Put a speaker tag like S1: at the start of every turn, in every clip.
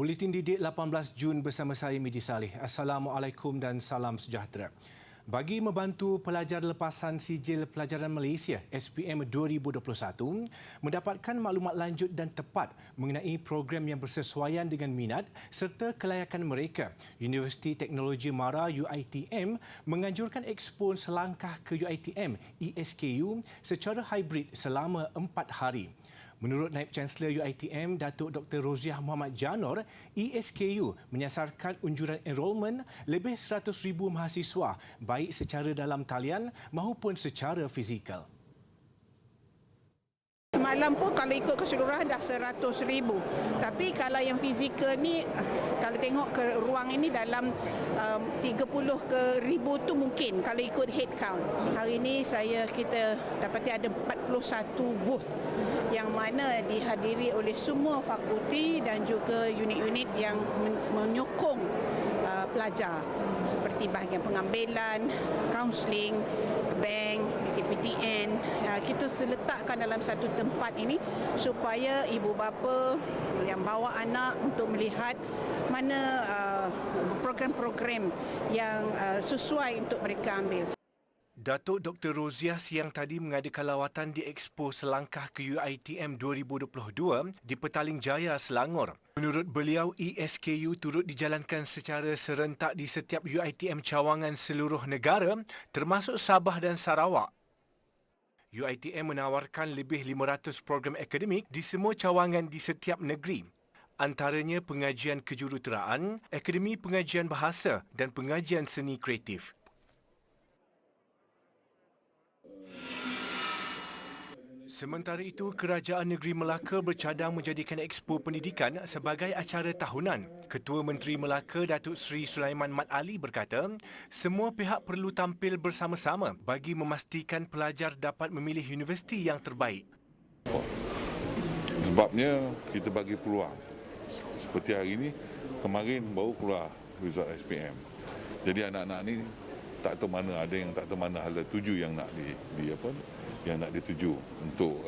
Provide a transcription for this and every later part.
S1: Buletin Didik 18 Jun bersama saya Midi Saleh. Assalamualaikum dan salam sejahtera. Bagi membantu pelajar lepasan sijil pelajaran Malaysia SPM 2021 mendapatkan maklumat lanjut dan tepat mengenai program yang bersesuaian dengan minat serta kelayakan mereka, Universiti Teknologi MARA UiTM menganjurkan ekspo selangkah ke UiTM ESKU secara hybrid selama 4 hari. Menurut Naib Chancellor UiTM, Datuk Dr. Roziah Muhammad Janor, ESKU menyasarkan unjuran enrolment lebih 100,000 mahasiswa baik secara dalam talian maupun secara fizikal.
S2: Semalam pun kalau ikut keseluruhan dah 100,000. Tapi kalau yang fizikal ni, kalau tengok ke ruang ini dalam 30 ke 1,000 tu mungkin kalau ikut head count. Hari ini kita dapati ada 41 booth yang mana dihadiri oleh semua fakulti dan juga unit-unit yang menyokong pelajar seperti bahagian pengambilan, kaunseling, bank, PTN. Kita letakkan dalam satu tempat ini supaya ibu bapa yang bawa anak untuk melihat mana program-program yang sesuai untuk mereka ambil.
S1: Datuk Dr. Roziah siang tadi mengadakan lawatan di Expo Selangkah ke UiTM 2022 di Petaling Jaya, Selangor. Menurut beliau, ESKU turut dijalankan secara serentak di setiap UiTM cawangan seluruh negara termasuk Sabah dan Sarawak. UiTM menawarkan lebih 500 program akademik di semua cawangan di setiap negeri. Antaranya pengajian kejuruteraan, akademi pengajian bahasa dan pengajian seni kreatif. Sementara itu, Kerajaan Negeri Melaka bercadang menjadikan Expo Pendidikan sebagai acara tahunan. Ketua Menteri Melaka, Datuk Seri Sulaiman Mat Ali berkata, semua pihak perlu tampil bersama-sama bagi memastikan pelajar dapat memilih universiti yang terbaik.
S3: Sebabnya kita bagi peluang. Seperti hari ini, kemarin baru keluar result SPM. Jadi anak-anak ni tak tahu mana, ada yang tak tahu mana hala tuju yang nak yang nak dituju untuk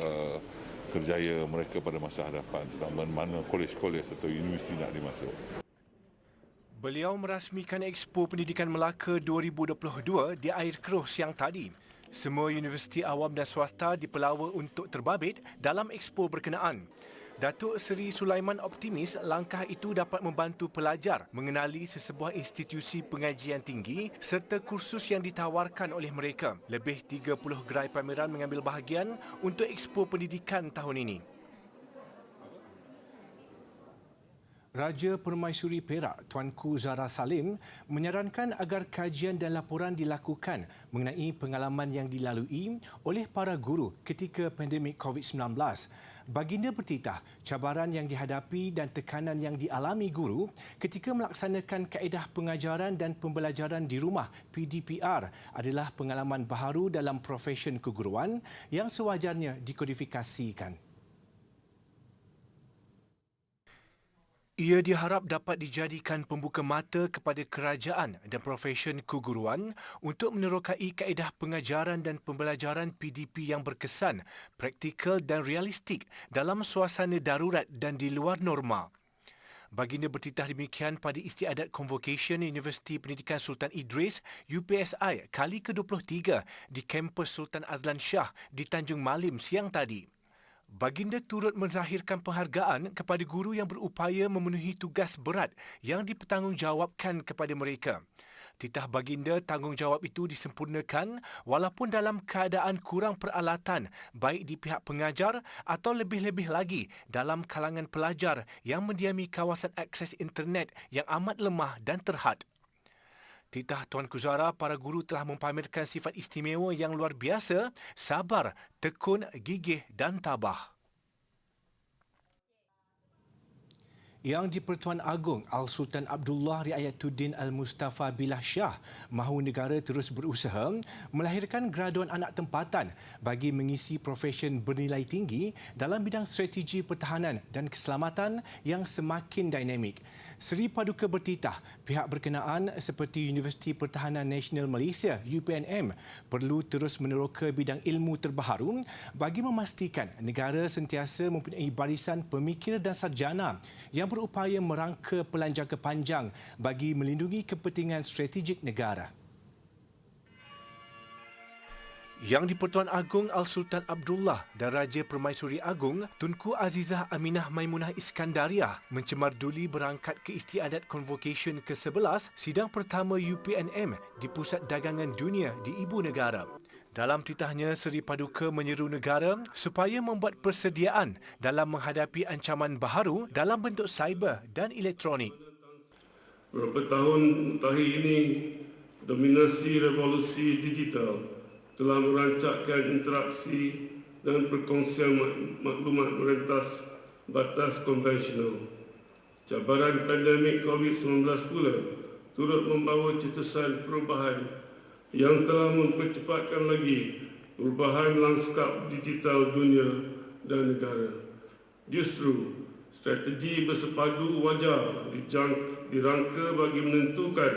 S3: kerjaya mereka pada masa hadapan, terutama mana kolej-kolej atau universiti nak dimasuk.
S1: Beliau merasmikan Expo Pendidikan Melaka 2022 di Air Keruh siang tadi. Semua universiti awam dan swasta dipelawa untuk terbabit dalam expo berkenaan. Datuk Seri Sulaiman optimis langkah itu dapat membantu pelajar mengenali sesebuah institusi pengajian tinggi serta kursus yang ditawarkan oleh mereka. Lebih 30 gerai pameran mengambil bahagian untuk Expo Pendidikan tahun ini. Raja Permaisuri Perak, Tuanku Zahra Salim, menyarankan agar kajian dan laporan dilakukan mengenai pengalaman yang dilalui oleh para guru ketika pandemik COVID-19. Baginda bertitah cabaran yang dihadapi dan tekanan yang dialami guru ketika melaksanakan kaedah pengajaran dan pembelajaran di rumah PDPR adalah pengalaman baharu dalam profesen keguruan yang sewajarnya dikodifikasikan. Ia diharap dapat dijadikan pembuka mata kepada kerajaan dan profesen keguruan untuk menerokai kaedah pengajaran dan pembelajaran PDP yang berkesan, praktikal dan realistik dalam suasana darurat dan di luar norma. Baginda bertitah demikian pada istiadat Convocation Universiti Pendidikan Sultan Idris UPSI kali ke-23 di kampus Sultan Azlan Shah di Tanjung Malim siang tadi. Baginda turut menzahirkan penghargaan kepada guru yang berupaya memenuhi tugas berat yang dipertanggungjawabkan kepada mereka. Titah baginda, tanggungjawab itu disempurnakan walaupun dalam keadaan kurang peralatan baik di pihak pengajar atau lebih-lebih lagi dalam kalangan pelajar yang mendiami kawasan akses internet yang amat lemah dan terhad. Titah Tuanku Zahra, para guru telah mempamerkan sifat istimewa yang luar biasa, sabar, tekun, gigih dan tabah. Yang di-Pertuan Agong Al-Sultan Abdullah Riayatuddin Al-Mustafa Billah Shah mahu negara terus berusaha melahirkan graduan anak tempatan bagi mengisi profesen bernilai tinggi dalam bidang strategi pertahanan dan keselamatan yang semakin dinamik. Seri Paduka bertitah pihak berkenaan seperti Universiti Pertahanan Nasional Malaysia UPNM perlu terus meneroka bidang ilmu terbaharu bagi memastikan negara sentiasa mempunyai barisan pemikir dan sarjana yang berupaya merangka pelan jangka panjang bagi melindungi kepentingan strategik negara. Yang di-Pertuan Agong Al-Sultan Abdullah dan Raja Permaisuri Agong Tunku Azizah Aminah Maimunah Iskandariah mencemarduli berangkat ke istiadat Convocation ke-11 sidang pertama UPNM di Pusat Dagangan Dunia di Ibu Negara. Dalam titahnya, Seri Paduka menyeru negara supaya membuat persediaan dalam menghadapi ancaman baharu dalam bentuk cyber dan elektronik.
S4: Beberapa tahun mutakhir ini, dominasi revolusi digital telah merancakkan interaksi dan perkongsian maklumat merentas batas konvensional. Cabaran pandemik COVID-19 pula turut membawa cetusan perubahan yang telah mempercepatkan lagi perubahan lanskap digital dunia dan negara. Justru, strategi bersepadu wajar dirangka bagi menentukan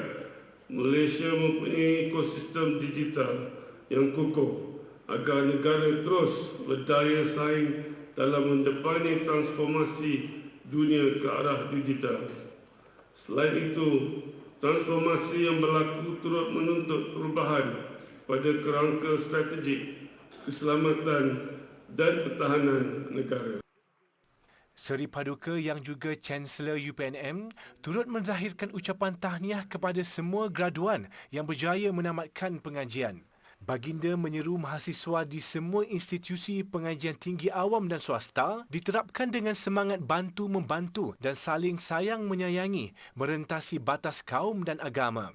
S4: Malaysia mempunyai ekosistem digital yang kukuh agar negara terus berdaya saing dalam mendepani transformasi dunia ke arah digital. Selain itu, transformasi yang berlaku turut menuntut perubahan pada kerangka strategik, keselamatan dan pertahanan negara.
S1: Seri Paduka yang juga Chancellor UPNM turut menzahirkan ucapan tahniah kepada semua graduan yang berjaya menamatkan pengajian. Baginda menyeru mahasiswa di semua institusi pengajian tinggi awam dan swasta diterapkan dengan semangat bantu-membantu dan saling sayang menyayangi merentasi batas kaum dan agama.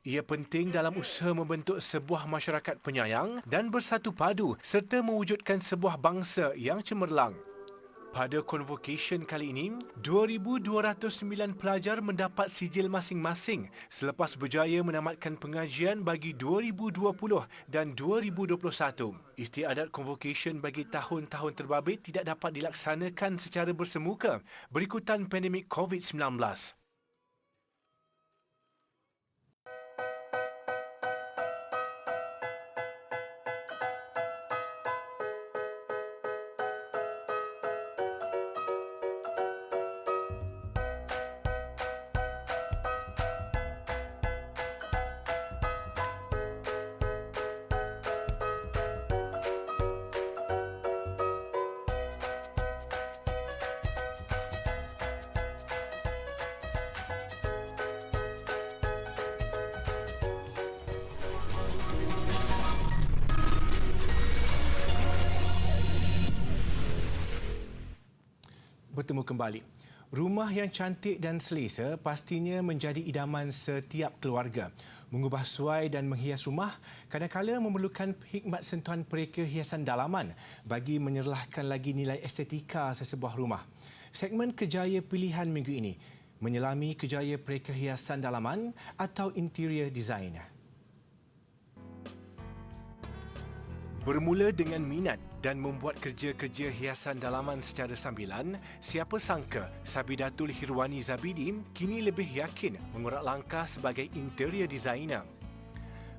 S1: Ia penting dalam usaha membentuk sebuah masyarakat penyayang dan bersatu padu serta mewujudkan sebuah bangsa yang cemerlang. Pada Convocation kali ini, 2,209 pelajar mendapat sijil masing-masing selepas berjaya menamatkan pengajian bagi 2020 dan 2021. Istiadat Convocation bagi tahun-tahun terbabit tidak dapat dilaksanakan secara bersemuka berikutan pandemik COVID-19. Bertemu kembali. Rumah yang cantik dan selesa pastinya menjadi idaman setiap keluarga. Mengubah suai dan menghias rumah kadang-kala memerlukan hikmat sentuhan pereka hiasan dalaman bagi menyerlahkan lagi nilai estetika sesebuah rumah. Segmen Kejaya Pilihan minggu ini menyelami kejaya pereka hiasan dalaman atau interior design. Bermula dengan minat dan membuat kerja-kerja hiasan dalaman secara sambilan, siapa sangka Sabidatul Hirwani Zabidi kini lebih yakin mengurat langkah sebagai interior designer.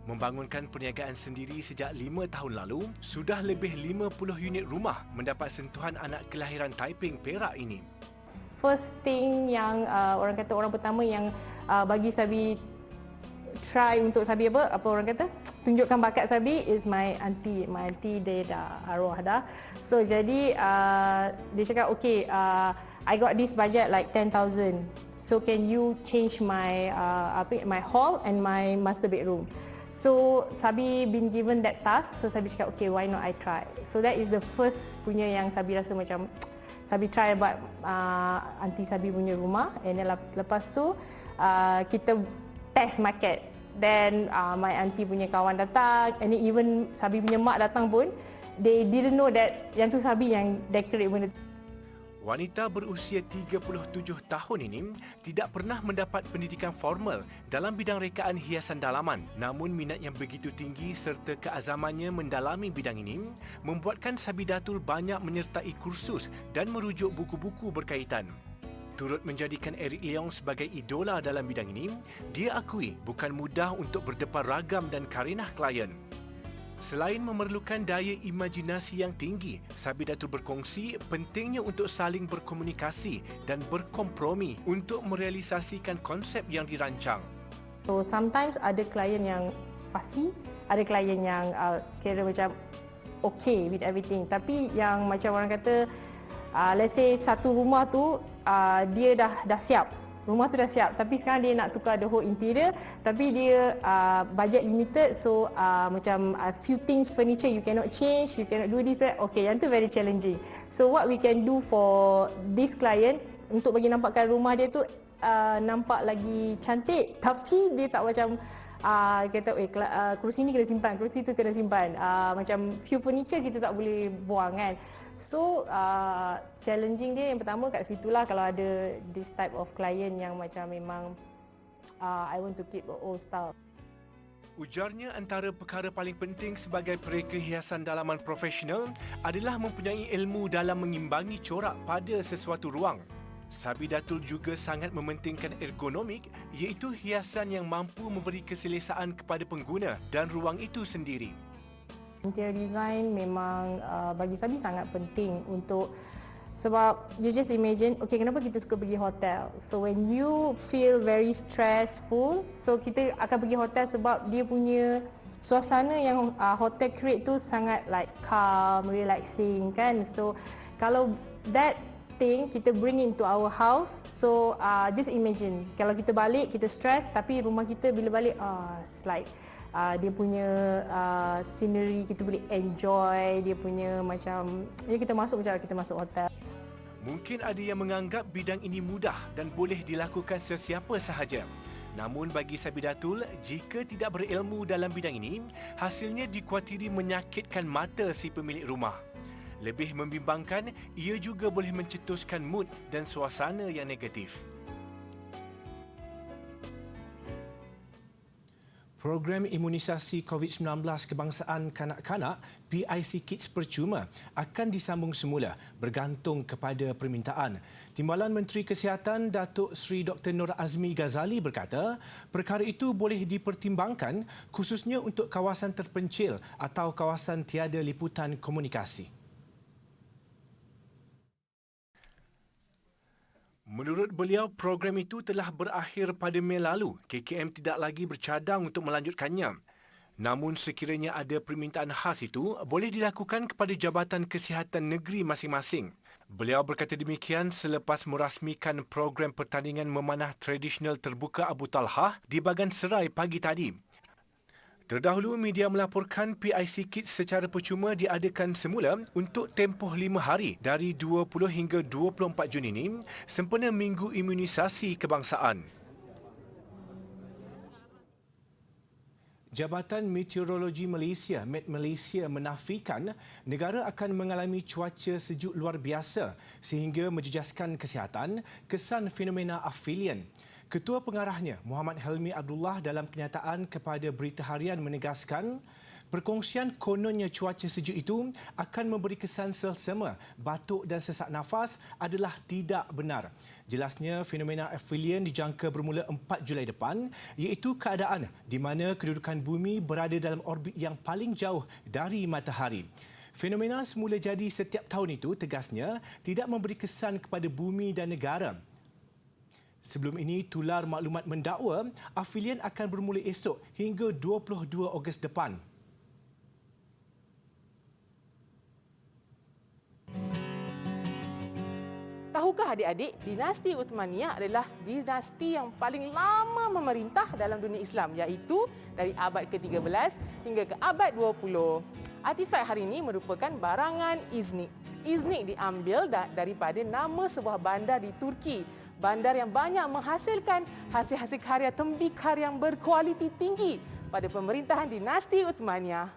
S1: Membangunkan perniagaan sendiri sejak 5 tahun lalu, sudah lebih 50 unit rumah mendapat sentuhan anak kelahiran Taiping, Perak ini.
S5: First thing yang orang kata orang pertama yang bagi Sabi try untuk Sabi apa orang kata tunjukkan bakat Sabi is my auntie dia dah arwah dah. So jadi dia cakap okay, I got this budget like 10,000, so can you change my my hall and my master bedroom. So Sabi been given that task, so Sabi cakap okay, why not I try. So that is the first punya yang Sabi rasa macam Sabi try buat auntie Sabi punya rumah, and then lepas tu kita test market. Then my auntie punya kawan datang, and even Sabi punya mak datang pun, they didn't know that yang tu Sabi yang decorate benda.
S1: Wanita berusia 37 tahun ini tidak pernah mendapat pendidikan formal dalam bidang rekaan hiasan dalaman. Namun minat yang begitu tinggi serta keazamannya mendalami bidang ini membuatkan Sabidatul banyak menyertai kursus dan merujuk buku-buku berkaitan. Turut menjadikan Eric Leong sebagai idola dalam bidang ini, dia akui bukan mudah untuk berdepan ragam dan karenah klien. Selain memerlukan daya imajinasi yang tinggi, Sabi Datul berkongsi pentingnya untuk saling berkomunikasi dan berkompromi untuk merealisasikan konsep yang dirancang.
S5: So sometimes ada klien yang fussy, ada klien yang kira macam okay with everything. Tapi yang macam orang kata, let's say satu rumah tu dia dah siap. Rumah tu dah siap, tapi sekarang dia nak tukar the whole interior, tapi dia budget limited, so macam few things furniture you cannot change, you cannot do this, okay, yang tu very challenging. So what we can do for this client untuk bagi nampakkan rumah dia tu nampak lagi cantik, tapi dia tak macam kata kerusi ni kena simpan, kerusi tu kena simpan, macam few furniture kita tak boleh buang kan. So challenging dia yang pertama kat situlah, kalau ada this type of client yang macam memang I want to keep old style.
S1: Ujarnya antara perkara paling penting sebagai pereka hiasan dalaman profesional adalah mempunyai ilmu dalam mengimbangi corak pada sesuatu ruang. Sabi Datul juga sangat mementingkan ergonomik, iaitu hiasan yang mampu memberi keselesaan kepada pengguna dan ruang itu sendiri.
S5: Interior design memang bagi Sabi sangat penting untuk, sebab you just imagine, okay, kenapa kita suka pergi hotel? So when you feel very stressful, so kita akan pergi hotel sebab dia punya suasana yang hotel create tu sangat like calm, relaxing kan. So kalau that thing kita bring into our house, so just imagine kalau kita balik kita stress, tapi rumah kita bila balik it's like dia punya scenery kita boleh enjoy, dia punya macam kita masuk macam kita masuk hotel.
S1: Mungkin ada yang menganggap bidang ini mudah dan boleh dilakukan sesiapa sahaja. Namun bagi Sabi Datul, jika tidak berilmu dalam bidang ini, hasilnya dikuatiri menyakitkan mata si pemilik rumah. Lebih membimbangkan, ia juga boleh mencetuskan mood dan suasana yang negatif. Program imunisasi COVID-19 kebangsaan kanak-kanak PIC Kids Percuma akan disambung semula bergantung kepada permintaan. Timbalan Menteri Kesihatan Datuk Seri Dr. Nur Azmi Ghazali berkata, perkara itu boleh dipertimbangkan khususnya untuk kawasan terpencil atau kawasan tiada liputan komunikasi. Menurut beliau, program itu telah berakhir pada Mei lalu. KKM tidak lagi bercadang untuk melanjutkannya. Namun sekiranya ada permintaan khas itu, boleh dilakukan kepada Jabatan Kesihatan Negeri masing-masing. Beliau berkata demikian selepas merasmikan program pertandingan memanah tradisional terbuka Abu Talhah di Bagan Serai pagi tadi. Terdahulu, media melaporkan PIC Kids secara percuma diadakan semula untuk tempoh 5 hari dari 20 hingga 24 Jun ini sempena Minggu Imunisasi Kebangsaan. Jabatan Meteorologi Malaysia, Met Malaysia menafikan negara akan mengalami cuaca sejuk luar biasa sehingga menjejaskan kesihatan, kesan fenomena afilian. Ketua Pengarahnya, Muhammad Helmi Abdullah dalam kenyataan kepada Berita Harian menegaskan, perkongsian kononnya cuaca sejuk itu akan memberi kesan selsema, batuk dan sesak nafas adalah tidak benar. Jelasnya, fenomena afilian dijangka bermula 4 Julai depan, iaitu keadaan di mana kedudukan bumi berada dalam orbit yang paling jauh dari matahari. Fenomena semula jadi setiap tahun itu, tegasnya, tidak memberi kesan kepada bumi dan negara. Sebelum ini, tular maklumat mendakwa afilian akan bermula esok hingga 22 Ogos depan.
S6: Tahukah adik-adik, dinasti Uthmaniyah adalah dinasti yang paling lama memerintah dalam dunia Islam, iaitu dari abad ke-13 hingga ke abad 20. Artifak hari ini merupakan barangan Iznik. Iznik diambil daripada nama sebuah bandar di Turki. Bandar yang banyak menghasilkan hasil-hasil karya tembikar yang berkualiti tinggi pada pemerintahan dinasti Uthmaniyah.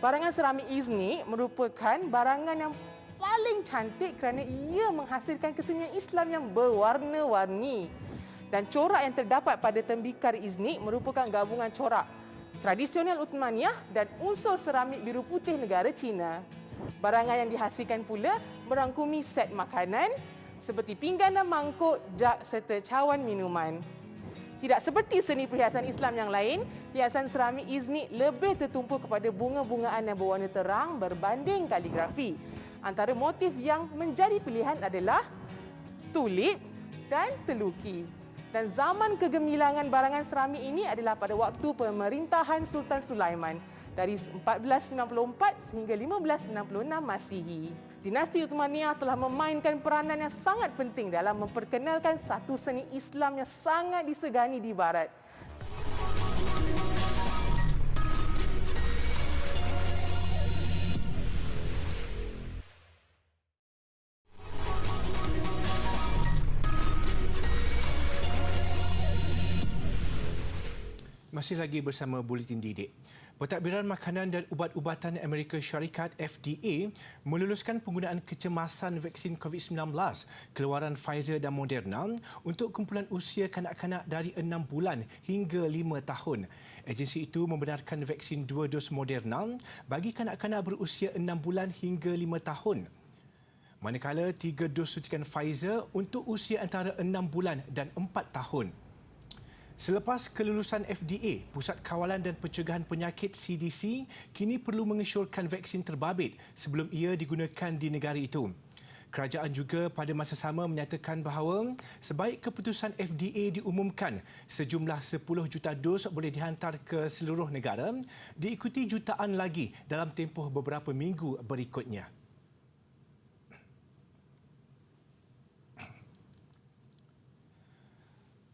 S6: Barangan seramik Iznik merupakan barangan yang paling cantik kerana ia menghasilkan kesenian Islam yang berwarna-warni. Dan corak yang terdapat pada tembikar Iznik merupakan gabungan corak tradisional Uthmaniyah dan unsur seramik biru putih negara Cina. Barangan yang dihasilkan pula merangkumi set makanan, seperti pinggan dan mangkuk, jak serta cawan minuman. Tidak seperti seni perhiasan Islam yang lain, hiasan seramik Izni lebih tertumpu kepada bunga-bungaan yang berwarna terang berbanding kaligrafi. Antara motif yang menjadi pilihan adalah tulip dan teluki. Dan zaman kegemilangan barangan seramik ini adalah pada waktu pemerintahan Sultan Sulaiman dari 1494 sehingga 1566 Masihi. Dinasti Uthmaniyah telah memainkan peranan yang sangat penting dalam memperkenalkan satu seni Islam yang sangat disegani di Barat.
S1: Masih lagi bersama Buletin Didik. Pentadbiran Makanan dan Ubat-ubatan Amerika Syarikat FDA meluluskan penggunaan kecemasan vaksin COVID-19 keluaran Pfizer dan Moderna untuk kumpulan usia kanak-kanak dari 6 bulan hingga 5 tahun. Agensi itu membenarkan vaksin 2 dos Moderna bagi kanak-kanak berusia 6 bulan hingga 5 tahun. Manakala 3 dos suntikan Pfizer untuk usia antara 6 bulan dan 4 tahun. Selepas kelulusan FDA, Pusat Kawalan dan Pencegahan Penyakit CDC kini perlu mengesyorkan vaksin terbabit sebelum ia digunakan di negara itu. Kerajaan juga pada masa sama menyatakan bahawa sebaik keputusan FDA diumumkan, sejumlah 10 juta dos boleh dihantar ke seluruh negara, diikuti jutaan lagi dalam tempoh beberapa minggu berikutnya.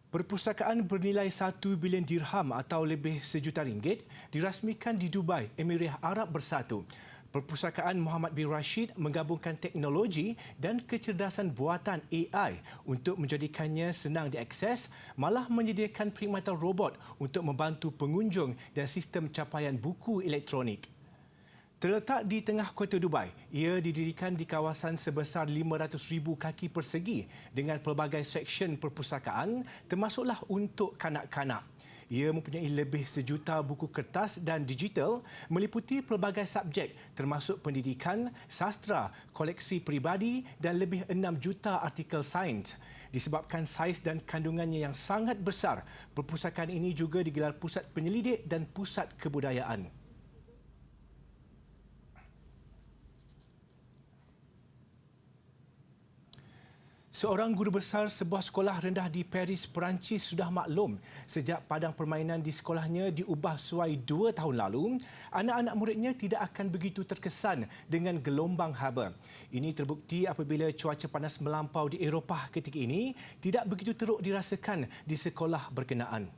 S1: Perpustakaan bernilai 1 bilion dirham atau lebih sejuta ringgit dirasmikan di Dubai, Emirat Arab Bersatu. Perpustakaan Muhammad bin Rashid menggabungkan teknologi dan kecerdasan buatan AI untuk menjadikannya senang diakses, malah menyediakan perkhidmatan robot untuk membantu pengunjung dan sistem capaian buku elektronik. Terletak di tengah kota Dubai, ia didirikan di kawasan sebesar 500,000 kaki persegi dengan pelbagai seksyen perpustakaan termasuklah untuk kanak-kanak. Ia mempunyai lebih sejuta buku kertas dan digital meliputi pelbagai subjek termasuk pendidikan, sastra, koleksi peribadi dan lebih 6 juta artikel sains. Disebabkan saiz dan kandungannya yang sangat besar, perpustakaan ini juga digelar pusat penyelidik dan pusat kebudayaan. Seorang guru besar sebuah sekolah rendah di Paris, Perancis sudah maklum sejak padang permainan di sekolahnya diubah suai 2 tahun lalu, anak-anak muridnya tidak akan begitu terkesan dengan gelombang haba. Ini terbukti apabila cuaca panas melampau di Eropah ketika ini tidak begitu teruk dirasakan di sekolah berkenaan.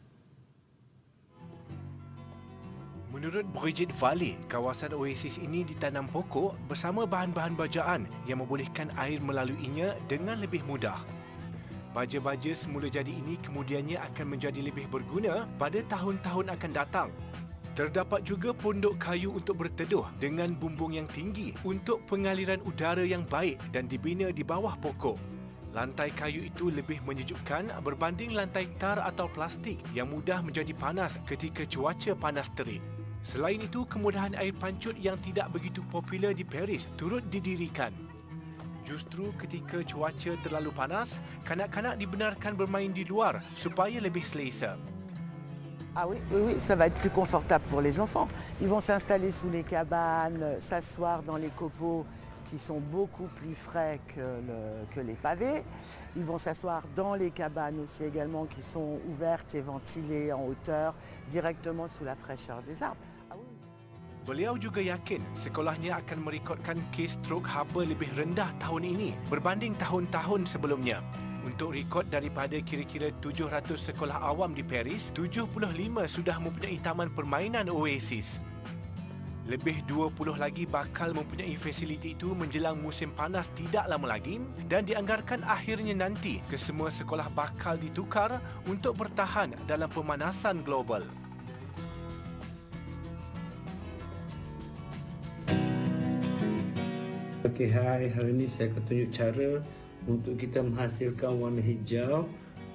S1: Menurut Brigitte Vallée, kawasan oasis ini ditanam pokok bersama bahan-bahan bajaan yang membolehkan air melaluinya dengan lebih mudah. Baja-baja semula jadi ini kemudiannya akan menjadi lebih berguna pada tahun-tahun akan datang. Terdapat juga pondok kayu untuk berteduh dengan bumbung yang tinggi untuk pengaliran udara yang baik dan dibina di bawah pokok. Lantai kayu itu lebih menyejukkan berbanding lantai tar atau plastik yang mudah menjadi panas ketika cuaca panas terik. Selain itu, kemudahan air pancut yang tidak begitu popular di Paris turut didirikan. Justru ketika cuaca terlalu panas, kanak-kanak dibenarkan bermain di luar supaya lebih selesa.
S7: Ah oui, oui, ça va être plus confortable pour les enfants. Ils vont s'installer sous les cabanes, s'asseoir dans les copeaux qui sont beaucoup plus frais que les pavés. Ils vont s'asseoir dans les cabanes aussi également qui sont ouvertes et ventilées en hauteur, directement sous la fraîcheur des arbres. Ah oui.
S1: Beliau juga yakin sekolahnya akan merekodkan kes strok haba lebih rendah tahun ini berbanding tahun-tahun sebelumnya. Untuk rekod daripada kira-kira 700 sekolah awam di Paris, 75 sudah mempunyai taman permainan oasis. Lebih 20 lagi bakal mempunyai fasiliti itu menjelang musim panas tidak lama lagi dan dianggarkan akhirnya nanti kesemua sekolah bakal ditukar untuk bertahan dalam pemanasan global.
S8: Okey, hai. Hari ini saya akan tunjuk cara untuk kita menghasilkan warna hijau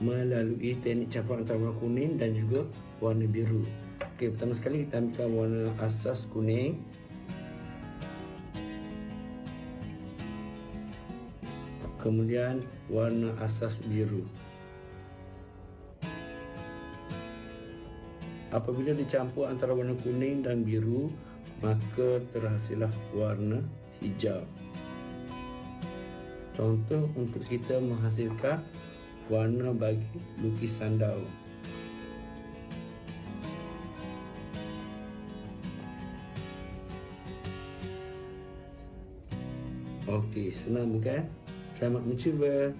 S8: melalui teknik campuran antara warna kuning dan juga warna biru. Okey, pertama sekali kita ambilkan warna asas kuning. Kemudian warna asas biru. Apabila dicampur antara warna kuning dan biru, maka terhasillah warna hijau. Contoh untuk kita menghasilkan warna bagi lukisan daun. Okey, senang bukan? Selamat mencuba.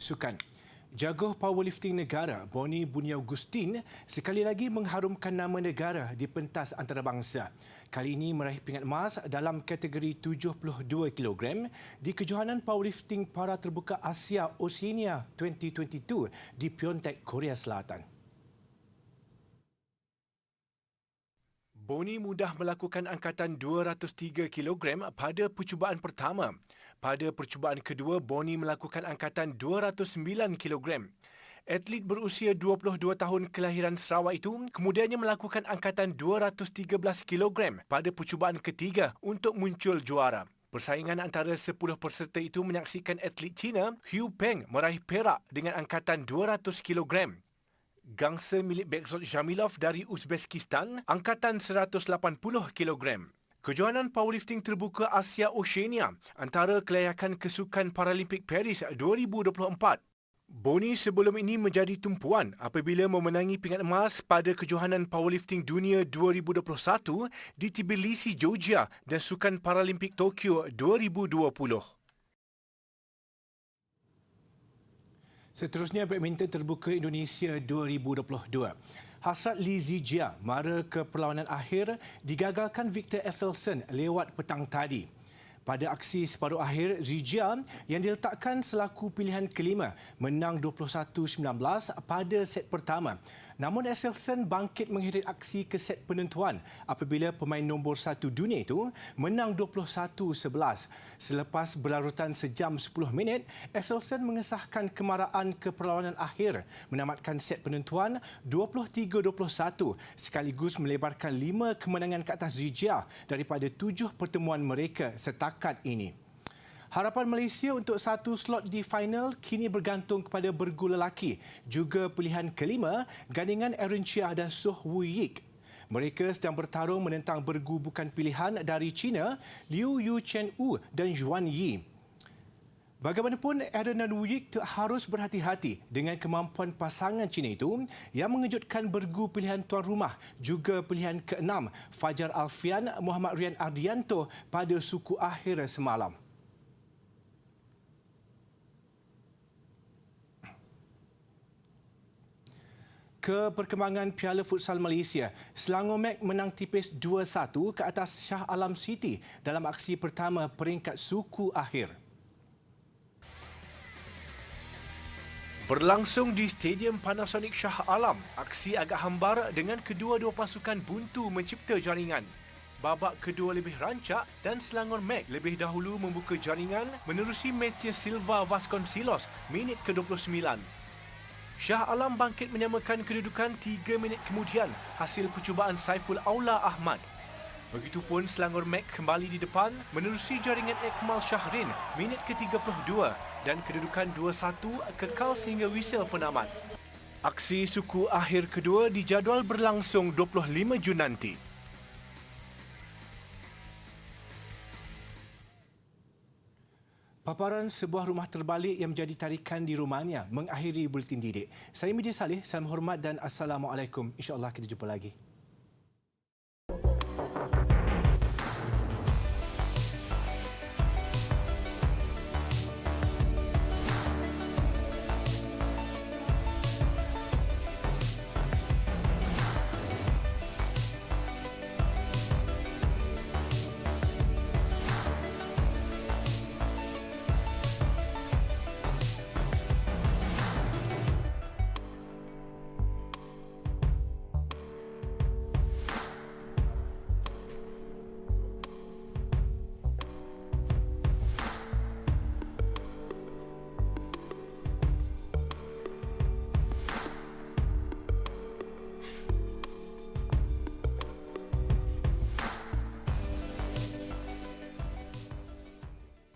S1: Sukan. Jagoh powerlifting negara Boni Buniau Gustin sekali lagi mengharumkan nama negara di pentas antarabangsa. Kali ini meraih pingat emas dalam kategori 72 kg di kejohanan powerlifting para terbuka Asia Oceania 2022 di Pyeongtaek, Korea Selatan. Boni mudah melakukan angkatan 203 kg pada percubaan pertama. Pada percubaan kedua, Boni melakukan angkatan 209 kg. Atlet berusia 22 tahun kelahiran Sarawak itu kemudiannya melakukan angkatan 213 kg pada percubaan ketiga untuk muncul juara. Persaingan antara 10 peserta itu menyaksikan atlet Cina, Hu Peng, meraih perak dengan angkatan 200 kg. Gangsa milik Bekzod Jamilov dari Uzbekistan, angkatan 180 kg. Kejohanan powerlifting terbuka Asia Oceania antara kelayakan kesukan Paralimpik Paris 2024. Boni sebelum ini menjadi tumpuan apabila memenangi pingat emas pada kejohanan powerlifting dunia 2021 di Tbilisi, Georgia dan Sukan Paralimpik Tokyo 2020. Seterusnya, badminton terbuka Indonesia 2022. Hasrat Lee Zijia mara ke perlawanan akhir digagalkan Victor Axelsen lewat petang tadi. Pada aksi separuh akhir, Zijia yang diletakkan selaku pilihan kelima menang 21-19 pada set pertama. Namun Axelsen bangkit mengheret aksi ke set penentuan apabila pemain nombor 1 dunia itu menang 21-11. Selepas berlarutan sejam 10 minit, Axelsen mengesahkan kemarahan ke perlawanan akhir menamatkan set penentuan 23-21 sekaligus melebarkan 5 kemenangan ke atas Zijia daripada 7 pertemuan mereka setakat ini. Harapan Malaysia untuk satu slot di final kini bergantung kepada bergu lelaki. Juga pilihan kelima, gandingan Aaron Chia dan Soh Woo Yik. Mereka sedang bertarung menentang bergu bukan pilihan dari China, Liu Yu Chen Wu dan Juan Yi. Bagaimanapun, Aaron dan Woo Yik harus berhati-hati dengan kemampuan pasangan China itu yang mengejutkan bergu pilihan tuan rumah. Juga pilihan ke-6, Fajar Alfian Muhammad Rian Ardianto pada suku akhir semalam. Ke perkembangan Piala Futsal Malaysia, Selangor Mac menang tipis 2-1 ke atas Shah Alam City dalam aksi pertama peringkat suku akhir. Berlangsung di Stadium Panasonic Shah Alam, aksi agak hambar dengan kedua-dua pasukan buntu mencipta jaringan. Babak kedua lebih rancak dan Selangor Mac lebih dahulu membuka jaringan menerusi Matthias Silva Vasconcelos minit ke-29. Shah Alam bangkit menyamakan kedudukan 3 minit kemudian hasil percubaan Saiful Aula Ahmad. Begitupun Selangor Mac kembali di depan menerusi jaringan Ekmal Shahrin minit ke-32 dan kedudukan 2-1 kekal sehingga whistle penamat. Aksi suku akhir kedua dijadual berlangsung 25 Jun nanti. Paparan sebuah rumah terbalik yang menjadi tarikan di Romania mengakhiri Buletin Didik. Saya Media Saleh, salam hormat dan Assalamualaikum. InsyaAllah kita jumpa lagi.